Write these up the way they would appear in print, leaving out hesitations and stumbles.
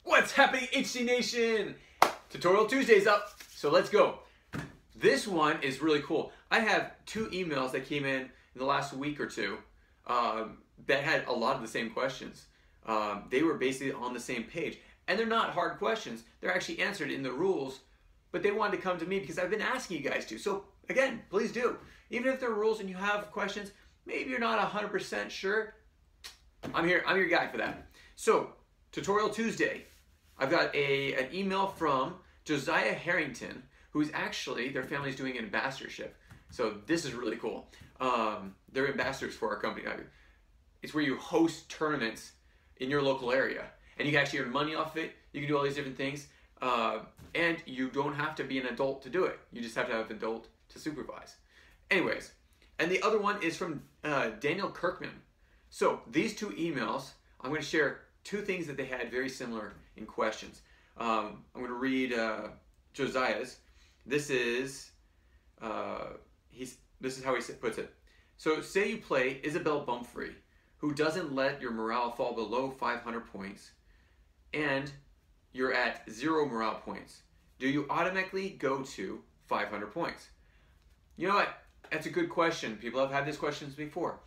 What's happening, HC Nation? Tutorial Tuesday's up, so let's go. This one is really cool. I have 2 emails that came in the last week or 2 that had a lot of the same questions. They were basically on the same page. And they're not hard questions. They're actually answered in the rules, but they wanted to come to me because I've been asking you guys to. So again, please do. Even if there are rules and you have questions, maybe you're not 100% sure, I'm your guy for that. So, Tutorial Tuesday, I've got an email from Josiah Harrington, who's actually, their family's doing an ambassadorship. So this is really cool. They're ambassadors for our company. It's where you host tournaments in your local area. And you can actually earn money off it. You can do all these different things. And you don't have to be an adult to do it. You just have to have an adult to supervise. Anyways, and the other one is from Daniel Kirkman. So these 2 emails, I'm going to share 2 things that they had very similar in questions. I'm going to read Josiah's. This is how he puts it. So say you play Isabel Bumfrey, who doesn't let your morale fall below 500 points, and you're at 0 morale points. Do you automatically go to 500 points? You know what? That's a good question. People have had these questions before.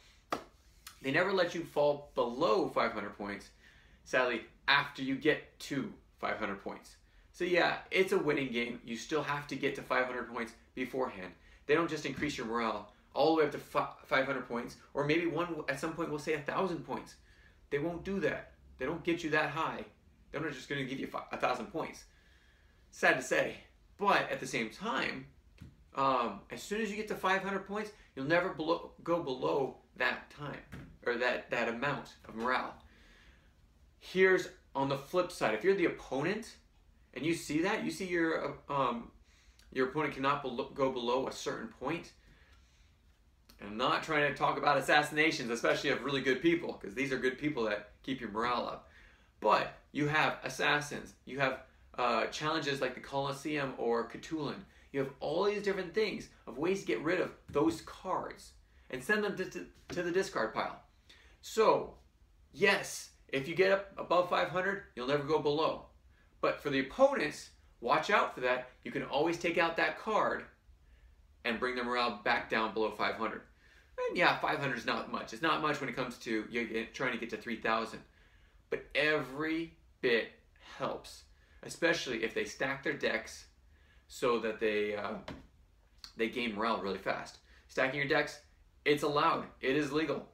They never let you fall below 500 points, sadly, after you get to 500 points. So yeah, it's a winning game. You still have to get to 500 points beforehand. They don't just increase your morale all the way up to 500 points, or maybe one at some point will say 1,000 points. They won't do that. They don't get you that high. They're not just going to give you 1,000 points. Sad to say, but at the same time, as soon as you get to 500 points, you'll never go below that time, or that amount of morale. Here's on the flip side, if you're the opponent and you see that, you see your opponent cannot go below a certain point. And I'm not trying to talk about assassinations, especially of really good people, because these are good people that keep your morale up. But you have assassins, you have challenges like the Colosseum or Cthulhu. You have all these different things of ways to get rid of those cards and send them to the discard pile. So, yes, if you get up above 500, you'll never go below. But for the opponents, watch out for that. You can always take out that card and bring the morale back down below 500. And yeah, 500 is not much. It's not much when it comes to trying to get to 3,000. But every bit helps, especially if they stack their decks so that they gain morale really fast. Stacking your decks, it's allowed. It is legal.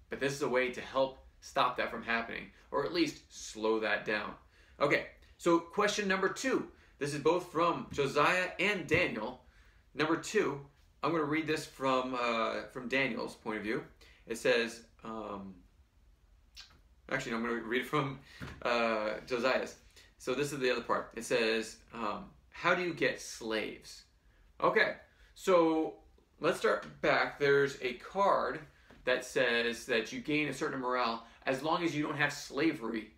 But this is a way to help stop that from happening, or at least slow that down. Okay, so question number 2. This is both from Josiah and Daniel. Number 2, I'm going to read this from Daniel's point of view. It says, actually, no, I'm going to read it from Josiah's. So this is the other part. It says, how do you get slaves? Okay, so let's start back. There's a card that says that you gain a certain morale as long as you don't have slavery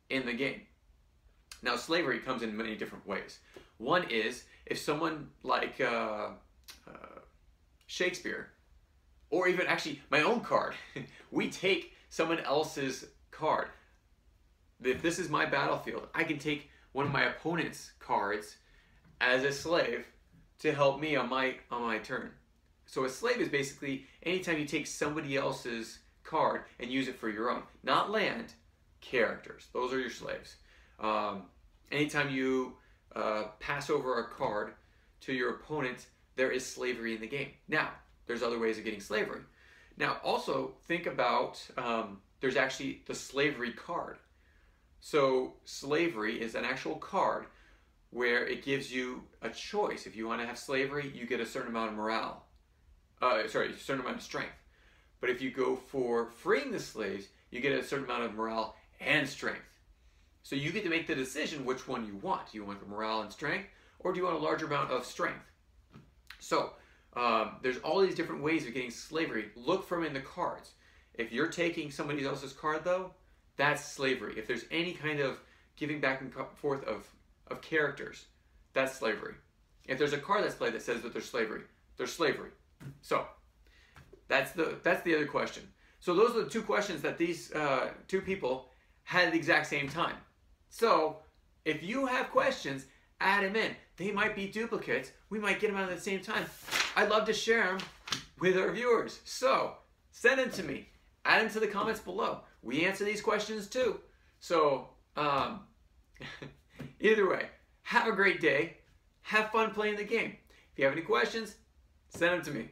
in the game. Now, slavery comes in many different ways. One is if someone like Shakespeare, or even actually my own card, we take someone else's card. If this is my battlefield, I can take one of my opponent's cards as a slave to help me on my turn. So a slave is basically anytime you take somebody else's card and use it for your own. Not land, characters. Those are your slaves. Anytime you pass over a card to your opponent, there is slavery in the game. Now, there's other ways of getting slavery. Now, also think about, there's actually the slavery card. So slavery is an actual card where it gives you a choice. If you want to have slavery, you get a certain amount of morale. A certain amount of strength. But if you go for freeing the slaves, you get a certain amount of morale and strength. So you get to make the decision which one you want. Do you want the morale and strength, or do you want a larger amount of strength? So there's all these different ways of getting slavery. Look for them in the cards. If you're taking somebody else's card, though, that's slavery. If there's any kind of giving back and forth of characters, that's slavery. If there's a card that's played that says that there's slavery. So that's the other question. So those are the 2 questions that these 2 people had at the exact same time. So if you have questions, add them in. They might be duplicates. We might get them out at the same time. I'd love to share them with our viewers. So send them to me. Add them to the comments below. We answer these questions too. So either way, have a great day. Have fun playing the game. If you have any questions, send them to me.